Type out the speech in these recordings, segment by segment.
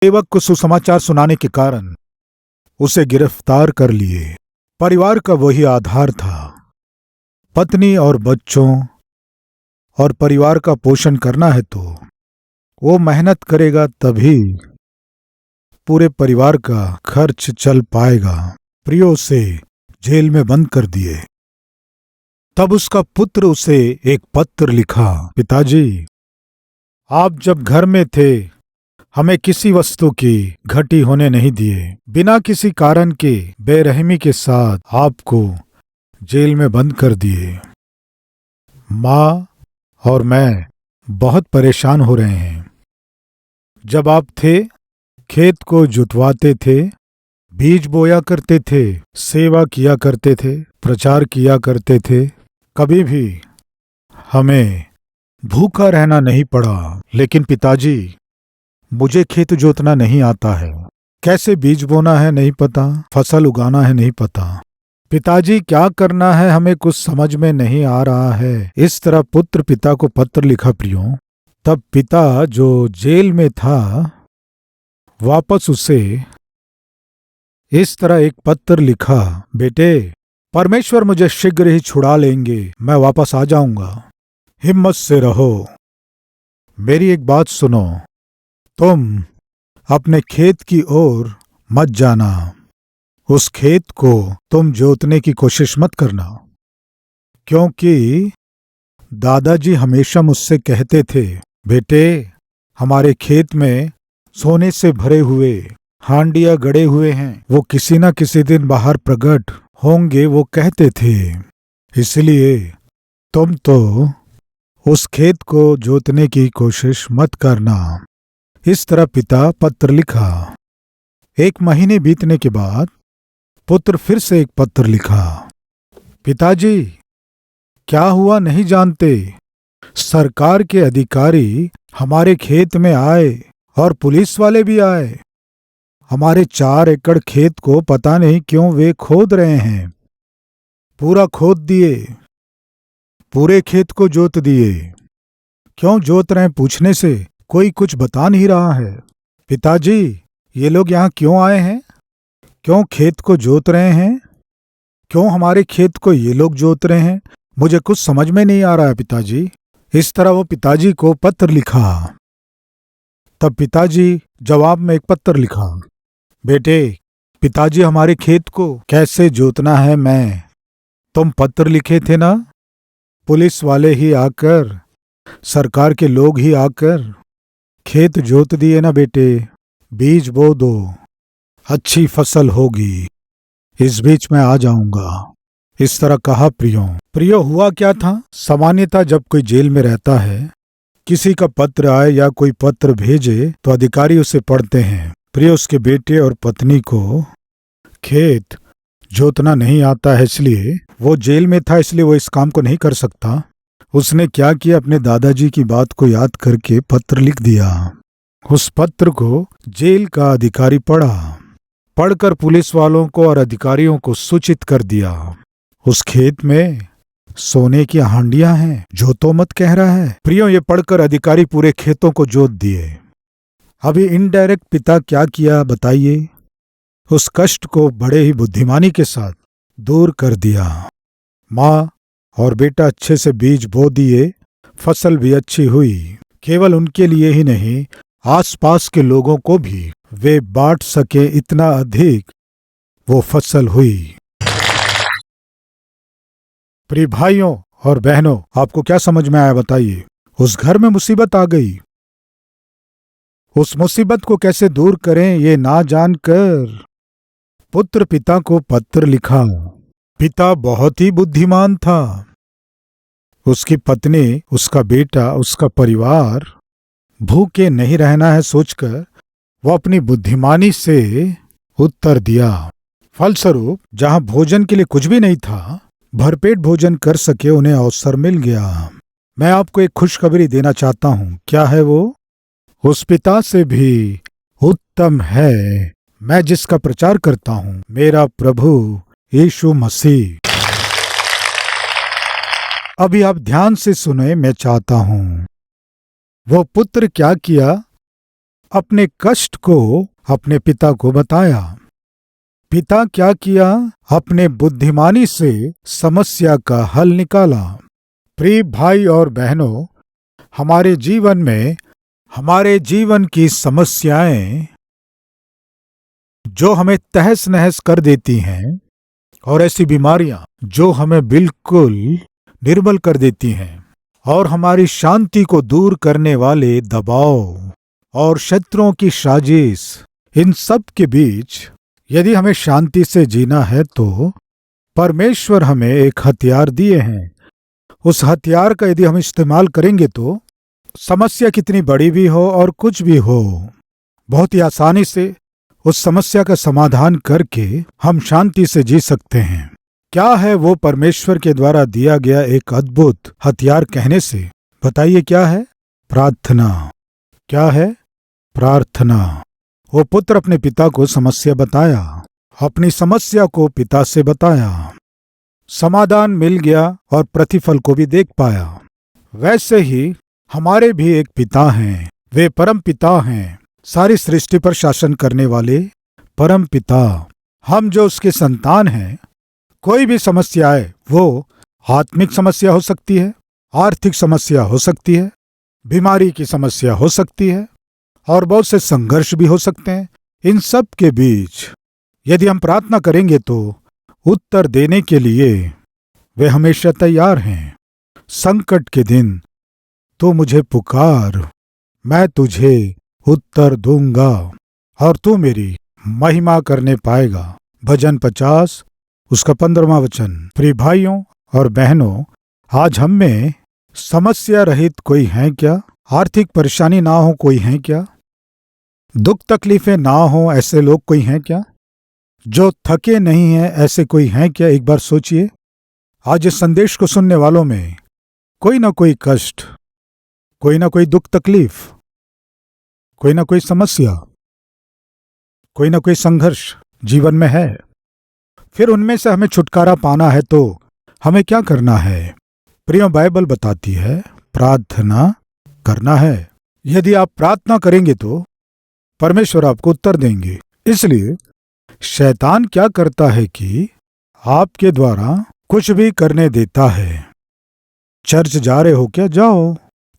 सेवक को सुसमाचार सुनाने के कारण उसे गिरफ्तार कर लिए। परिवार का वही आधार था। पत्नी और बच्चों और परिवार का पोषण करना है तो वो मेहनत करेगा, तभी पूरे परिवार का खर्च चल पाएगा। प्रियो उसे जेल में बंद कर दिए। तब उसका पुत्र उसे एक पत्र लिखा। पिताजी, आप जब घर में थे हमें किसी वस्तु की घटी होने नहीं दिए। बिना किसी कारण के बेरहमी के साथ आपको जेल में बंद कर दिए। माँ और मैं बहुत परेशान हो रहे हैं। जब आप थे, खेत को जुतवाते थे, बीज बोया करते थे, सेवा किया करते थे, प्रचार किया करते थे। कभी भी हमें भूखा रहना नहीं पड़ा। लेकिन पिताजी, मुझे खेत जोतना नहीं आता है, कैसे बीज बोना है नहीं पता, फसल उगाना है नहीं पता। पिताजी, क्या करना है हमें कुछ समझ में नहीं आ रहा है। इस तरह पुत्र पिता को पत्र लिखा। प्रियो, तब पिता जो जेल में था वापस उसे इस तरह एक पत्र लिखा। बेटे, परमेश्वर मुझे शीघ्र ही छुड़ा लेंगे, मैं वापस आ जाऊंगा। हिम्मत से रहो। मेरी एक बात सुनो, तुम अपने खेत की ओर मत जाना। उस खेत को तुम जोतने की कोशिश मत करना, क्योंकि दादाजी हमेशा मुझसे कहते थे, बेटे, हमारे खेत में सोने से भरे हुए हांडिया गड़े हुए हैं, वो किसी न किसी दिन बाहर प्रकट होंगे, वो कहते थे। इसलिए तुम तो उस खेत को जोतने की कोशिश मत करना। इस तरह पिता पत्र लिखा। 1 महीने बीतने के बाद पुत्र फिर से एक पत्र लिखा। पिताजी, क्या हुआ नहीं जानते। सरकार के अधिकारी हमारे खेत में आए और पुलिस वाले भी आए। हमारे 4 एकड़ खेत को पता नहीं क्यों वे खोद रहे हैं। पूरा खोद दिए, पूरे खेत को जोत दिए। क्यों जोत रहे हैं पूछने से कोई कुछ बता नहीं रहा है। पिताजी, ये लोग यहाँ क्यों आए हैं? क्यों खेत को जोत रहे हैं? क्यों हमारे खेत को ये लोग जोत रहे हैं? मुझे कुछ समझ में नहीं आ रहा है पिताजी। इस तरह वो पिताजी को पत्र लिखा। तब पिताजी जवाब में एक पत्र लिखा। बेटे, पिताजी, हमारे खेत को कैसे जोतना है तुम पत्र लिखे थे ना, पुलिस वाले ही आकर, सरकार के लोग ही आकर खेत जोत दिए ना बेटे। बीज बो दो, अच्छी फसल होगी, इस बीच मैं आ जाऊंगा। इस तरह कहा। प्रियो, हुआ क्या था? सामान्यतः जब कोई जेल में रहता है, किसी का पत्र आए या कोई पत्र भेजे तो अधिकारी उसे पढ़ते हैं। प्रियो, उसके बेटे और पत्नी को खेत जोतना नहीं आता है, इसलिए वो जेल में था, इसलिए वो इस काम को नहीं कर सकता। उसने क्या किया, अपने दादाजी की बात को याद करके पत्र लिख दिया। उस पत्र को जेल का अधिकारी पढ़ा। पढ़कर पुलिस वालों को और अधिकारियों को सूचित कर दिया, उस खेत में सोने की हांडियां हैं, जोतो मत कह रहा है। प्रियो, ये पढ़कर अधिकारी पूरे खेतों को जोत दिए। अभी इनडायरेक्ट पिता क्या किया बताइए? उस कष्ट को बड़े ही बुद्धिमानी के साथ दूर कर दिया। माँ और बेटा अच्छे से बीज बो दिए, फसल भी अच्छी हुई। केवल उनके लिए ही नहीं, आसपास के लोगों को भी वे बांट सके, इतना अधिक वो फसल हुई। प्रिय भाइयों और बहनों, आपको क्या समझ में आया बताइए? उस घर में मुसीबत आ गई। उस मुसीबत को कैसे दूर करें ये ना जानकर पुत्र पिता को पत्र लिखा। पिता बहुत ही बुद्धिमान था। उसकी पत्नी, उसका बेटा, उसका परिवार भूखे नहीं रहना है सोचकर वो अपनी बुद्धिमानी से उत्तर दिया। फलस्वरूप जहां भोजन के लिए कुछ भी नहीं था, भरपेट भोजन कर सके उन्हें अवसर मिल गया। मैं आपको एक खुशखबरी देना चाहता हूं। क्या है वो? उस पिता से भी उत्तम है मैं जिसका प्रचार करता हूं, मेरा प्रभु यीशु मसीह। अभी आप ध्यान से सुने, मैं चाहता हूं। वो पुत्र क्या किया? अपने कष्ट को अपने पिता को बताया। पिता क्या किया? अपने बुद्धिमानी से समस्या का हल निकाला। प्रिय भाई और बहनों, हमारे जीवन की समस्याएं जो हमें तहस नहस कर देती हैं, और ऐसी बीमारियां जो हमें बिल्कुल निर्बल कर देती हैं, और हमारी शांति को दूर करने वाले दबाव और शत्रुओं की साजिश, इन सब के बीच यदि हमें शांति से जीना है तो परमेश्वर हमें एक हथियार दिए हैं। उस हथियार का यदि हम इस्तेमाल करेंगे तो समस्या कितनी बड़ी भी हो और कुछ भी हो, बहुत ही आसानी से उस समस्या का समाधान करके हम शांति से जी सकते हैं। क्या है वो परमेश्वर के द्वारा दिया गया एक अद्भुत हथियार कहने से? बताइए क्या है? प्रार्थना। क्या है? प्रार्थना। वो पुत्र अपने पिता को समस्या बताया, अपनी समस्या को पिता से बताया, समाधान मिल गया और प्रतिफल को भी देख पाया। वैसे ही हमारे भी एक पिता हैं, वे परम पिता हैं, सारी सृष्टि पर शासन करने वाले परम पिता। हम जो उसके संतान हैं, कोई भी समस्या है, वो आत्मिक समस्या हो सकती है, आर्थिक समस्या हो सकती है, बीमारी की समस्या हो सकती है, और बहुत से संघर्ष भी हो सकते हैं। इन सब के बीच यदि हम प्रार्थना करेंगे तो उत्तर देने के लिए वे हमेशा तैयार हैं। संकट के दिन तू मुझे पुकार, मैं तुझे उत्तर दूंगा और तू मेरी महिमा करने पाएगा। भजन 50 उसका 15वां वचन। प्रिय भाइयों और बहनों, आज हम में समस्या रहित कोई है क्या? आर्थिक परेशानी ना हो कोई है क्या? दुख तकलीफें ना हो ऐसे लोग कोई हैं क्या? जो थके नहीं हैं ऐसे कोई हैं क्या? एक बार सोचिए। आज इस संदेश को सुनने वालों में कोई ना कोई कष्ट, कोई ना कोई दुख तकलीफ, कोई ना कोई समस्या, कोई ना कोई संघर्ष जीवन में है। फिर उनमें से हमें छुटकारा पाना है तो हमें क्या करना है? प्रियो, बाइबल बताती है प्रार्थना करना है। यदि आप प्रार्थना करेंगे तो परमेश्वर आपको उत्तर देंगे। इसलिए शैतान क्या करता है कि आपके द्वारा कुछ भी करने देता है। चर्च जा रहे हो क्या? जाओ।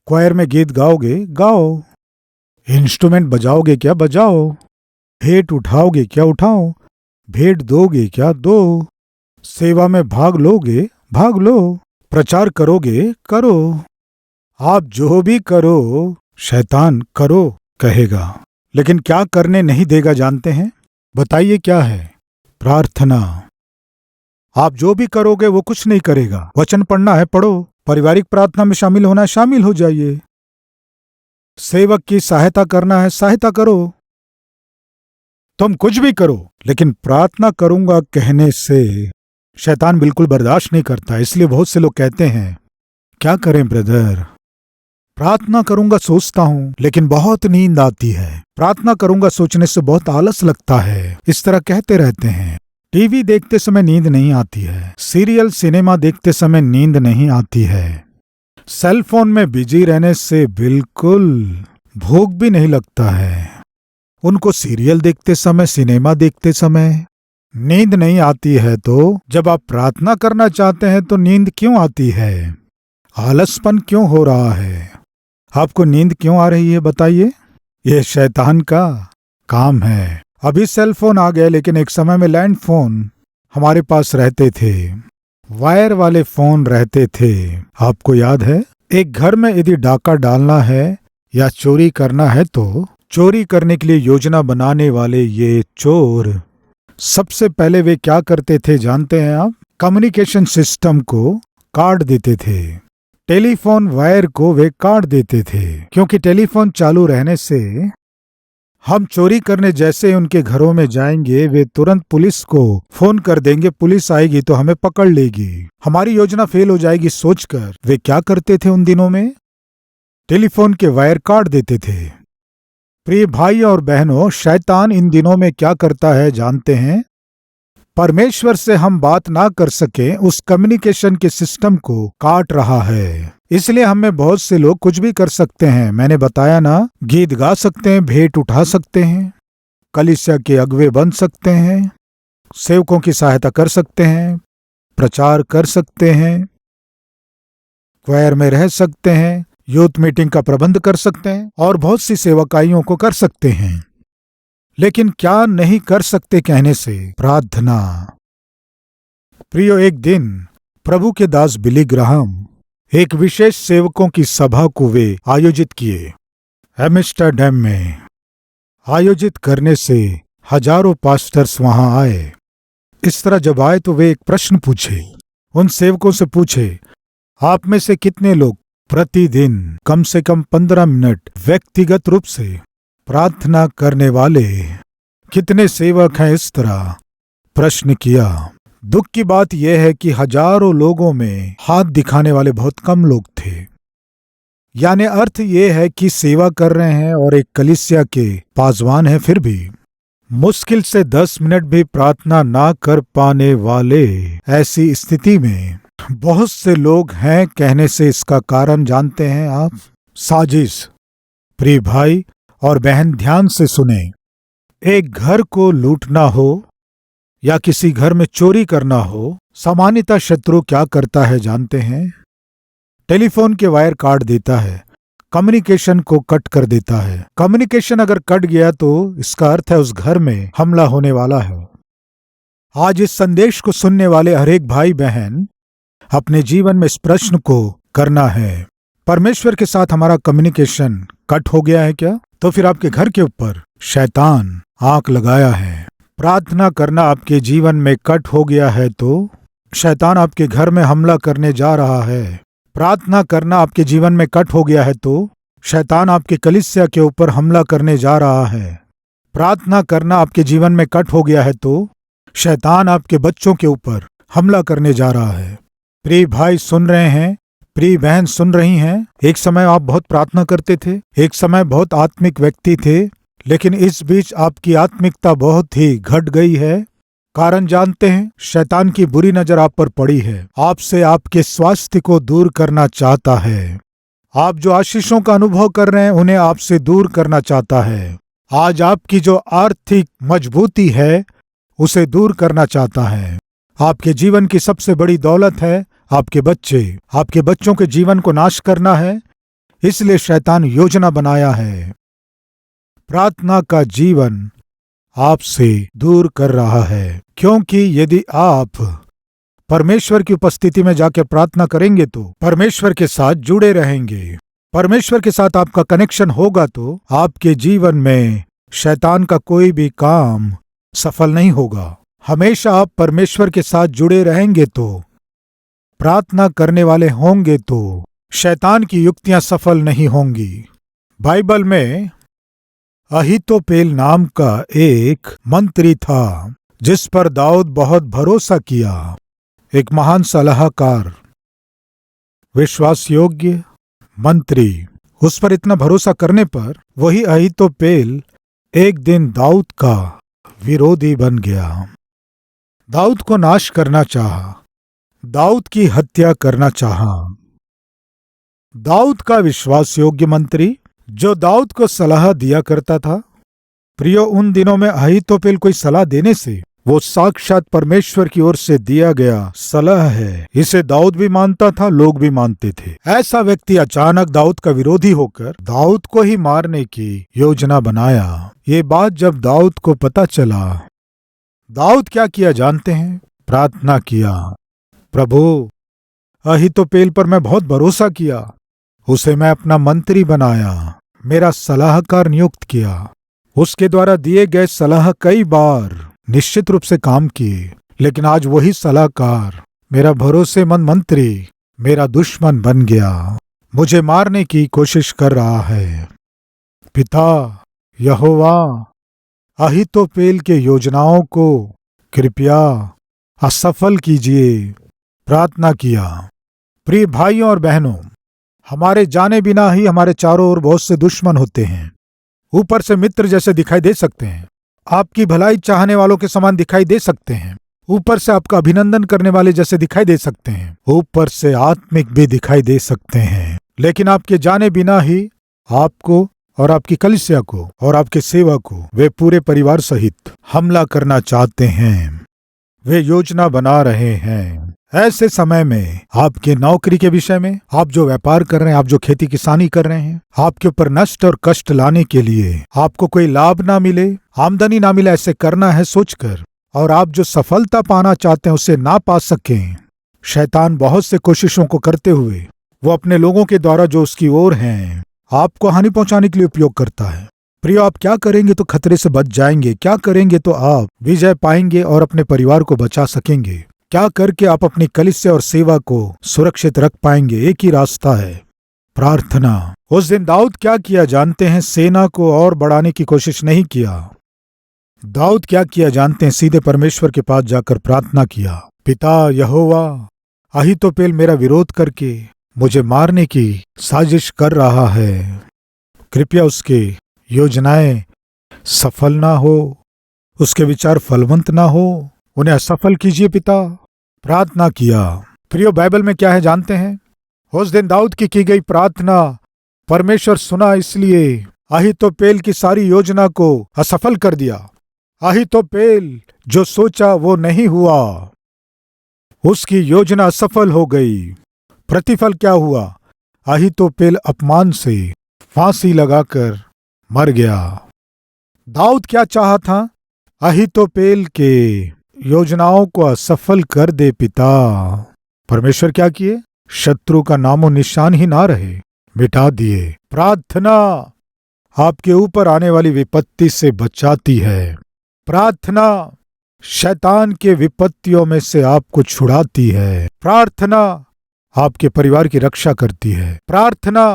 क्वायर में गीत गाओगे? गाओ। इंस्ट्रूमेंट बजाओगे क्या? बजाओ। भेंट उठाओगे क्या? उठाओ। भेंट दोगे क्या? दो। सेवा में भाग लोगे? भाग लो। प्रचार करोगे? करो। आप जो भी करो शैतान करो कहेगा, लेकिन क्या करने नहीं देगा जानते हैं? बताइए क्या है? प्रार्थना। आप जो भी करोगे वो कुछ नहीं करेगा। वचन पढ़ना है? पढ़ो। पारिवारिक प्रार्थना में शामिल होना है? शामिल हो जाइए। सेवक की सहायता करना है? सहायता करो। तुम कुछ भी करो, लेकिन प्रार्थना करूंगा कहने से शैतान बिल्कुल बर्दाश्त नहीं करता। इसलिए बहुत से लोग कहते हैं, क्या करें ब्रदर, प्रार्थना करूंगा सोचता हूं लेकिन बहुत नींद आती है, प्रार्थना करूंगा सोचने से बहुत आलस लगता है। इस तरह कहते रहते हैं। टीवी देखते समय नींद नहीं आती है, सीरियल सिनेमा देखते समय नींद नहीं आती है, सेल फोन में बिजी रहने से बिल्कुल भूख भी नहीं लगता है। उनको सीरियल देखते समय, सिनेमा देखते समय नींद नहीं आती है, तो जब आप प्रार्थना करना चाहते हैं तो नींद क्यों आती है? आलसपन क्यों हो रहा है? आपको नींद क्यों आ रही है? बताइए। यह शैतान का काम है। अभी सेल फोन आ गए, लेकिन एक समय में लैंड फोन हमारे पास रहते थे, वायर वाले फोन रहते थे। आपको याद है? एक घर में यदि डाका डालना है या चोरी करना है तो चोरी करने के लिए योजना बनाने वाले ये चोर सबसे पहले वे क्या करते थे जानते हैं आप? कम्युनिकेशन सिस्टम को काट देते थे। टेलीफोन वायर को वे काट देते थे, क्योंकि टेलीफोन चालू रहने से हम चोरी करने जैसे उनके घरों में जाएंगे, वे तुरंत पुलिस को फोन कर देंगे। पुलिस आएगी तो हमें पकड़ लेगी, हमारी योजना फेल हो जाएगी सोचकर वे क्या करते थे उन दिनों में? टेलीफोन के वायर काट देते थे। प्रिय भाई और बहनों, शैतान इन दिनों में क्या करता है जानते हैं? परमेश्वर से हम बात ना कर सके उस कम्युनिकेशन के सिस्टम को काट रहा है। इसलिए हम में बहुत से लोग कुछ भी कर सकते हैं। मैंने बताया ना, गीत गा सकते हैं, भेंट उठा सकते हैं, कलीसिया के अगुवे बन सकते हैं, सेवकों की सहायता कर सकते हैं, प्रचार कर सकते हैं, क्वायर में रह सकते हैं, यूथ मीटिंग का प्रबंध कर सकते हैं और बहुत सी सेवकाइयों को कर सकते हैं। लेकिन क्या नहीं कर सकते कहने से? प्रार्थना। प्रियो, एक दिन प्रभु के दास बिली ग्राहम एक विशेष सेवकों की सभा को वे आयोजित किए। एम्स्टर्डम में आयोजित करने से हजारों पास्टर्स वहां आए। इस तरह जब आए तो वे एक प्रश्न पूछे। उन सेवकों से पूछे, आप में से कितने लोग प्रतिदिन कम से कम 15 मिनट व्यक्तिगत रूप से प्रार्थना करने वाले? कितने सेवक हैं? इस तरह प्रश्न किया। दुख की बात यह है कि हजारों लोगों में हाथ दिखाने वाले बहुत कम लोग थे। यानी अर्थ यह है कि सेवा कर रहे हैं और एक कलीसिया के पासवान हैं, फिर भी मुश्किल से 10 मिनट भी प्रार्थना ना कर पाने वाले। ऐसी स्थिति में बहुत से लोग हैं कहने से इसका कारण जानते हैं आप? साजिश। प्रिय भाई और बहन, ध्यान से सुने। एक घर को लूटना हो या किसी घर में चोरी करना हो, सामान्यतः शत्रु क्या करता है जानते हैं? टेलीफोन के वायर काट देता है, कम्युनिकेशन को कट कर देता है। कम्युनिकेशन अगर कट गया तो इसका अर्थ है उस घर में हमला होने वाला है। आज इस संदेश को सुनने वाले हर एक भाई बहन अपने जीवन में इस प्रश्न को करना है, परमेश्वर के साथ हमारा कम्युनिकेशन कट हो गया है क्या? तो फिर आपके घर के ऊपर शैतान आंख लगाया है। प्रार्थना करना आपके जीवन में कट हो गया है तो शैतान आपके घर में हमला करने जा रहा है। प्रार्थना करना आपके जीवन में कट हो गया है तो शैतान आपके कलीसिया के ऊपर हमला करने जा रहा है। प्रार्थना करना आपके जीवन में कट हो गया है तो शैतान आपके बच्चों के ऊपर हमला करने जा रहा है। प्रिय भाई सुन रहे हैं, प्रिय बहन सुन रही हैं। एक समय आप बहुत प्रार्थना करते थे, एक समय बहुत आत्मिक व्यक्ति थे, लेकिन इस बीच आपकी आत्मिकता बहुत ही घट गई है। कारण जानते हैं? शैतान की बुरी नजर आप पर पड़ी है। आपसे आपके स्वास्थ्य को दूर करना चाहता है। आप जो आशीषों का अनुभव कर रहे हैं उन्हें आपसे दूर करना चाहता है। आज आपकी जो आर्थिक मजबूती है उसे दूर करना चाहता है। आपके जीवन की सबसे बड़ी दौलत है आपके बच्चे। आपके बच्चों के जीवन को नाश करना है, इसलिए शैतान योजना बनाया है। प्रार्थना का जीवन आपसे दूर कर रहा है, क्योंकि यदि आप परमेश्वर की उपस्थिति में जाकर प्रार्थना करेंगे तो परमेश्वर के साथ जुड़े रहेंगे। परमेश्वर के साथ आपका कनेक्शन होगा तो आपके जीवन में शैतान का कोई भी काम सफल नहीं होगा। हमेशा आप परमेश्वर के साथ जुड़े रहेंगे तो, प्रार्थना करने वाले होंगे तो शैतान की युक्तियां सफल नहीं होंगी। बाइबल में अहीतोपेल नाम का एक मंत्री था जिस पर दाऊद बहुत भरोसा किया। एक महान सलाहकार, विश्वासयोग्य मंत्री। उस पर इतना भरोसा करने पर वही अहीतोपेल एक दिन दाऊद का विरोधी बन गया। दाऊद को नाश करना चाहा, दाऊद की हत्या करना चाहा। दाऊद का विश्वासयोग्य मंत्री जो दाऊद को सलाह दिया करता था। प्रियो, उन दिनों में अहीतोपेल कोई सलाह देने से वो साक्षात परमेश्वर की ओर से दिया गया सलाह है। इसे दाऊद भी मानता था, लोग भी मानते थे। ऐसा व्यक्ति अचानक दाऊद का विरोधी होकर दाऊद को ही मारने की योजना बनाया। ये बात जब दाऊद को पता चला, दाऊद क्या किया जानते हैं? प्रार्थना किया, प्रभु अहीतोपेल पर मैं बहुत भरोसा किया, उसे मैं अपना मंत्री बनाया, मेरा सलाहकार नियुक्त किया। उसके द्वारा दिए गए सलाह कई बार निश्चित रूप से काम किए, लेकिन आज वही सलाहकार, मेरा भरोसेमंद मंत्री, मेरा दुश्मन बन गया, मुझे मारने की कोशिश कर रहा है। पिता यहोवा, अहीतोपेल के योजनाओं को कृपया असफल कीजिए। प्रार्थना किया। प्रिय भाइयों और बहनों, हमारे जाने बिना ही हमारे चारों ओर बहुत से दुश्मन होते हैं। ऊपर से मित्र जैसे दिखाई दे सकते हैं, आपकी भलाई चाहने वालों के समान दिखाई दे सकते हैं। ऊपर से आपका अभिनंदन करने वाले जैसे दिखाई दे सकते हैं, ऊपर से आत्मिक भी दिखाई दे सकते हैं, लेकिन आपके जाने बिना ही आपको और आपकी कलीसिया को और आपके सेवा को वे पूरे परिवार सहित हमला करना चाहते हैं। वे योजना बना रहे हैं। ऐसे समय में आपके नौकरी के विषय में, आप जो व्यापार कर रहे हैं, आप जो खेती किसानी कर रहे हैं, आपके ऊपर नष्ट और कष्ट लाने के लिए, आपको कोई लाभ ना मिले, आमदनी ना मिले, ऐसे करना है सोचकर, और आप जो सफलता पाना चाहते हैं उसे ना पा सकें, शैतान बहुत से कोशिशों को करते हुए वो अपने लोगों के द्वारा जो उसकी ओर हैं आपको हानि पहुंचाने के लिए उपयोग करता है। प्रियो, आप क्या करेंगे तो खतरे से बच जाएंगे? क्या करेंगे तो आप विजय पाएंगे और अपने परिवार को बचा सकेंगे? क्या करके आप अपनी कलीसिया और सेवा को सुरक्षित रख पाएंगे? एक ही रास्ता है, प्रार्थना। उस दिन दाऊद क्या किया जानते हैं? सेना को और बढ़ाने की कोशिश नहीं किया। दाऊद क्या किया जानते हैं? सीधे परमेश्वर के पास जाकर प्रार्थना किया, पिता यहोवा, अहीतोपेल मेरा विरोध करके मुझे मारने की साजिश कर रहा है, कृपया उसके योजनाएं सफल ना हो, उसके विचार फलवंत ना हो, उन्हें असफल कीजिए पिता। प्रार्थना किया। प्रियो, बाइबल में क्या है जानते हैं? उस दिन दाऊद की गई प्रार्थना परमेश्वर सुना, इसलिए अहीतोपेल की सारी योजना को असफल कर दिया। अहीतोपेल जो सोचा वो नहीं हुआ, उसकी योजना असफल हो गई। प्रतिफल क्या हुआ? अहीतोपेल अपमान से फांसी लगाकर मर गया। दाऊद क्या चाहा था? अहीतोपेल के योजनाओं को असफल कर दे पिता। परमेश्वर क्या किए? शत्रु का नामो निशान ही ना रहे, मिटा दिए। प्रार्थना आपके ऊपर आने वाली विपत्ति से बचाती है। प्रार्थना शैतान के विपत्तियों में से आपको छुड़ाती है। प्रार्थना आपके परिवार की रक्षा करती है। प्रार्थना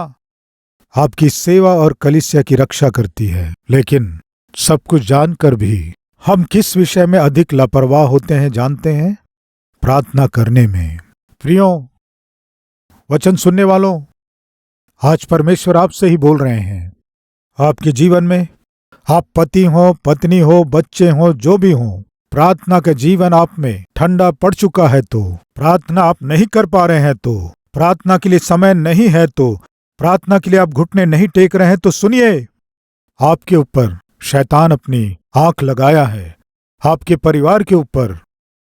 आपकी सेवा और कलीसिया की रक्षा करती है। लेकिन सब कुछ जानकर भी हम किस विषय में अधिक लापरवाह होते हैं जानते हैं? प्रार्थना करने में। प्रियो, वचन सुनने वालों, आज परमेश्वर आपसे ही बोल रहे हैं। आपके जीवन में, आप पति हो, पत्नी हो, बच्चे हो, जो भी हो, प्रार्थना का जीवन आप में ठंडा पड़ चुका है तो, प्रार्थना आप नहीं कर पा रहे हैं तो, प्रार्थना के लिए समय नहीं है तो, प्रार्थना के लिए आप घुटने नहीं टेक रहे हैं तो सुनिए, आपके ऊपर शैतान अपनी आंख लगाया है। आपके परिवार के ऊपर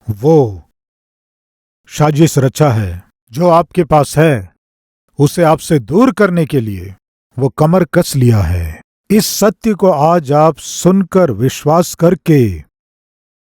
वो साजिश रचा है। जो आपके पास है उसे आपसे दूर करने के लिए वो कमर कस लिया है। इस सत्य को आज आप सुनकर, विश्वास करके,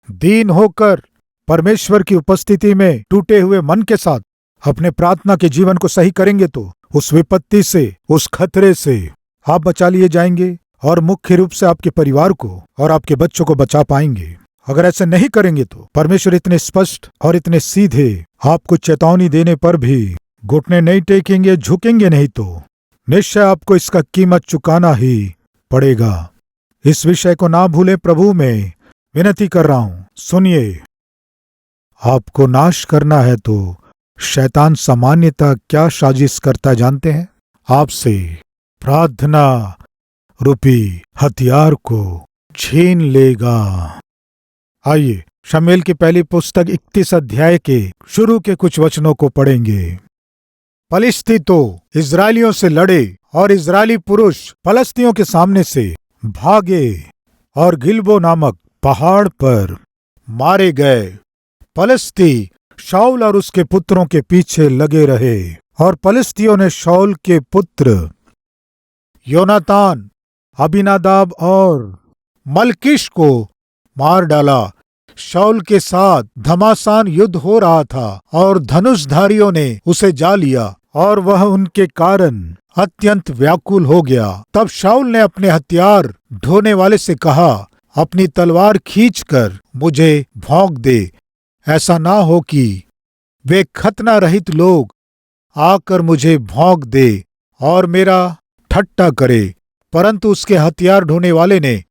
दीन होकर, परमेश्वर की उपस्थिति में टूटे हुए मन के साथ अपने प्रार्थना के जीवन को सही करेंगे तो उस विपत्ति से, उस खतरे से आप बचा लिए जाएंगे और मुख्य रूप से आपके परिवार को और आपके बच्चों को बचा पाएंगे। अगर ऐसे नहीं करेंगे तो परमेश्वर इतने स्पष्ट और इतने सीधे आपको चेतावनी देने पर भी घुटने नहीं टेकेंगे, झुकेंगे नहीं तो निश्चय आपको इसका कीमत चुकाना ही पड़ेगा। इस विषय को ना भूलें। प्रभु में विनती कर रहा हूं, सुनिए। आपको नाश करना है तो शैतान सामान्यतः क्या साजिश करता जानते हैं? आपसे प्रार्थना रूपी हथियार को छीन लेगा। आइए शमूएल की पहली पुस्तक 31 अध्याय के शुरू के कुछ वचनों को पढ़ेंगे। फलिश्ती तो इजरायलियों से लड़े और इजरायली पुरुष फलस्तियों के सामने से भागे और गिलबो नामक पहाड़ पर मारे गए। फलिश्ती शाऊल और उसके पुत्रों के पीछे लगे रहे और फलिश्तियों ने शाऊल के पुत्र योनातान, अबीनादाब और मलकीश को मार डाला। शाऊल के साथ घमासान युद्ध हो रहा था और धनुषधारियों ने उसे जा लिया और वह उनके कारण अत्यंत व्याकुल हो गया। तब शाऊल ने अपने हथियार ढोने वाले से कहा, अपनी तलवार खींचकर मुझे भौंक दे। ऐसा ना हो कि वे खतना रहित लोग आकर मुझे भौंक दे और मेरा ठट्टा करे। परंतु उसके हथियार ढोने वाले ने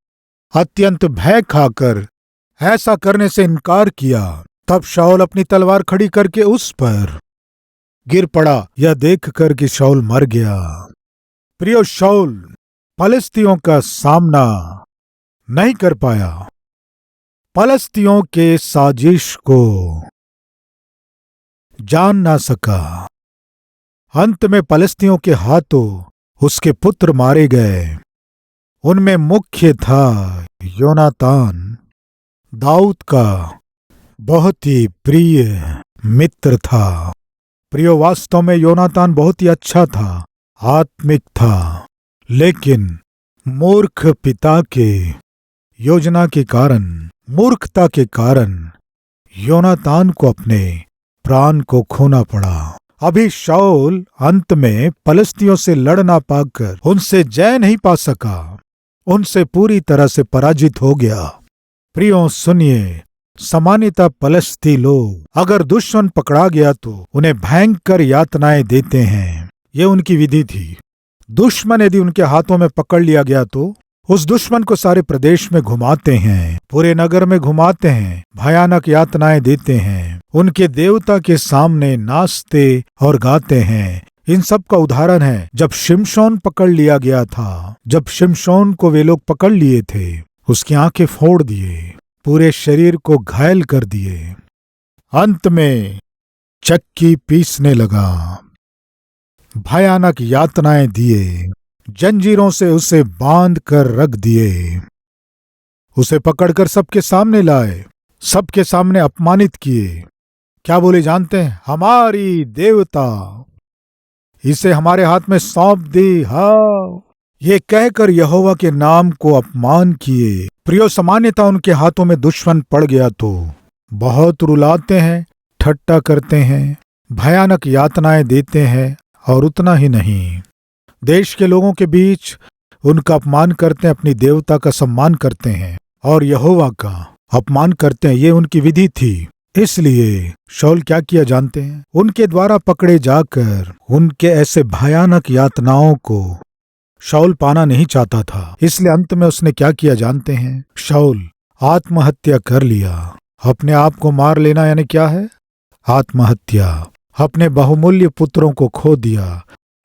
अत्यंत भय खाकर ऐसा करने से इनकार किया। तब शाऊल अपनी तलवार खड़ी करके उस पर गिर पड़ा, यह देखकर कि शाऊल मर गया। प्रियो, शाऊल फलिश्तियों का सामना नहीं कर पाया। पलस्तियों के साजिश को जान ना सका। अंत में पलस्तियों के हाथों उसके पुत्र मारे गए। उनमें मुख्य था योनातान, दाऊद का बहुत ही प्रिय मित्र था। प्रियो, वास्तव में योनातान बहुत ही अच्छा था, आत्मिक था, लेकिन मूर्ख पिता के योजना के कारण, मूर्खता के कारण योनातान को अपने प्राण को खोना पड़ा। अभी शाऊल अंत में पलस्तियों से लड़ ना पाकर उनसे जय नहीं पा सका, उनसे पूरी तरह से पराजित हो गया। प्रियो सुनिए, सामान्यतः पलस्ती लोग अगर दुश्मन पकड़ा गया तो उन्हें भयंकर यातनाएं देते हैं। ये उनकी विधि थी। दुश्मन यदि उनके हाथों में पकड़ लिया गया तो उस दुश्मन को सारे प्रदेश में घुमाते हैं, पूरे नगर में घुमाते हैं, भयानक यातनाएं देते हैं, उनके देवता के सामने नाचते और गाते हैं। इन सब का उदाहरण है जब शिमशोन पकड़ लिया गया था। जब शिमशोन को वे लोग पकड़ लिए थे, उसकी आंखें फोड़ दिए, पूरे शरीर को घायल कर दिए, अंत में चक्की पीसने लगा, भयानक यातनाएं दिए, जंजीरों से उसे बांध कर रख दिए, उसे पकड़कर सबके सामने लाए, सबके सामने अपमानित किए। क्या बोले जानते हैं? हमारी देवता इसे हमारे हाथ में सौंप दी। हाँ, ये कहकर यहोवा के नाम को अपमान किए। प्रियो, सामान्यतः उनके हाथों में दुश्मन पड़ गया तो बहुत रुलाते हैं, ठट्टा करते हैं, भयानक यातनाएं देते हैं, और उतना ही नहीं, देश के लोगों के बीच उनका अपमान करते हैं, अपनी देवता का सम्मान करते हैं और यहोवा का अपमान करते हैं। ये उनकी विधि थी। इसलिए शाऊल क्या किया जानते हैं? उनके द्वारा पकड़े जाकर उनके ऐसे भयानक यातनाओं को शाऊल पाना नहीं चाहता था। इसलिए अंत में उसने क्या किया जानते हैं? शाऊल आत्महत्या कर लिया। अपने आप को मार लेना यानी क्या है? आत्महत्या। अपने बहुमूल्य पुत्रों को खो दिया,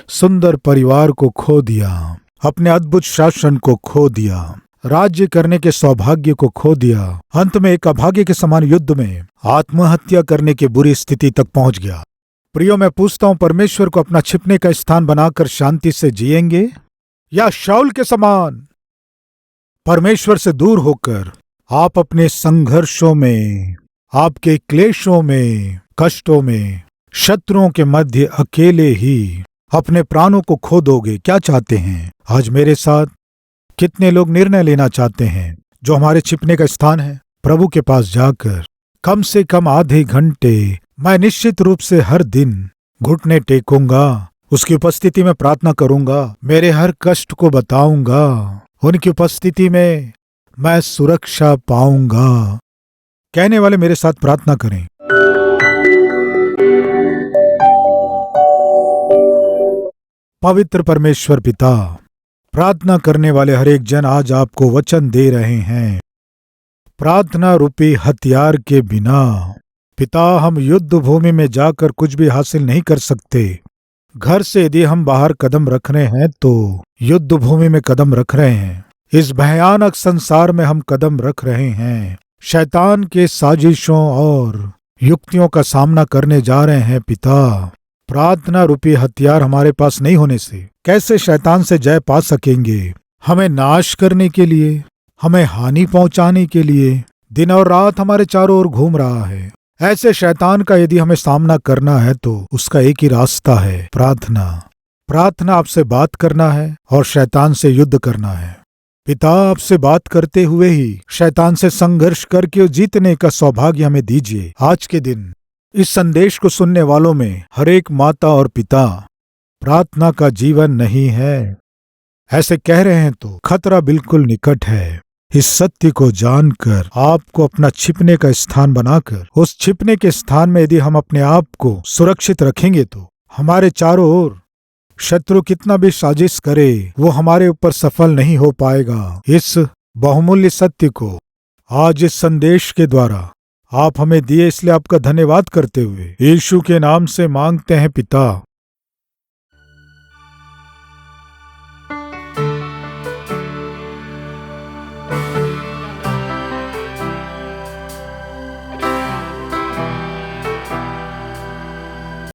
सुंदर परिवार को खो दिया, अपने अद्भुत शासन को खो दिया, राज्य करने के सौभाग्य को खो दिया। अंत में एक अभागे के समान युद्ध में आत्महत्या करने की बुरी स्थिति तक पहुंच गया। प्रियो, मैं पूछता हूं, परमेश्वर को अपना छिपने का स्थान बनाकर शांति से जिएंगे या शाऊल के समान परमेश्वर से दूर होकर आप अपने संघर्षों में, आपके क्लेशों में, कष्टों में, शत्रुओं के मध्य अकेले ही अपने प्राणों को खो दोगे? क्या चाहते हैं? आज मेरे साथ कितने लोग निर्णय लेना चाहते हैं जो हमारे छिपने का स्थान है, प्रभु के पास जाकर कम से कम आधे घंटे मैं निश्चित रूप से हर दिन घुटने टेकूंगा, उसकी उपस्थिति में प्रार्थना करूंगा, मेरे हर कष्ट को बताऊंगा, उनकी उपस्थिति में मैं सुरक्षा पाऊंगा। कहने वाले मेरे साथ प्रार्थना करें। पवित्र परमेश्वर पिता, प्रार्थना करने वाले हर एक जन आज आपको वचन दे रहे हैं। प्रार्थना रूपी हथियार के बिना पिता हम युद्ध भूमि में जाकर कुछ भी हासिल नहीं कर सकते। घर से यदि हम बाहर कदम रख रहे हैं तो युद्ध भूमि में कदम रख रहे हैं। इस भयानक संसार में हम कदम रख रहे हैं। शैतान के साजिशों और युक्तियों का सामना करने जा रहे हैं। पिता, प्रार्थना रूपी हथियार हमारे पास नहीं होने से कैसे शैतान से जय पा सकेंगे? हमें नाश करने के लिए, हमें हानि पहुंचाने के लिए दिन और रात हमारे चारों ओर घूम रहा है। ऐसे शैतान का यदि हमें सामना करना है तो उसका एक ही रास्ता है, प्रार्थना। प्रार्थना आपसे बात करना है और शैतान से युद्ध करना है। पिता, आपसे बात करते हुए ही शैतान से संघर्ष करके जीतने का सौभाग्य हमें दीजिए। आज के दिन इस संदेश को सुनने वालों में हर एक माता और पिता प्रार्थना का जीवन नहीं है, ऐसे कह रहे हैं तो खतरा बिल्कुल निकट है। इस सत्य को जानकर आपको अपना छिपने का स्थान बनाकर उस छिपने के स्थान में यदि हम अपने आप को सुरक्षित रखेंगे तो हमारे चारों ओर शत्रु कितना भी साजिश करे वो हमारे ऊपर सफल नहीं हो पाएगा। इस बहुमूल्य सत्य को आज इस संदेश के द्वारा आप हमें दिए, इसलिए आपका धन्यवाद करते हुए यीशु के नाम से मांगते हैं पिता,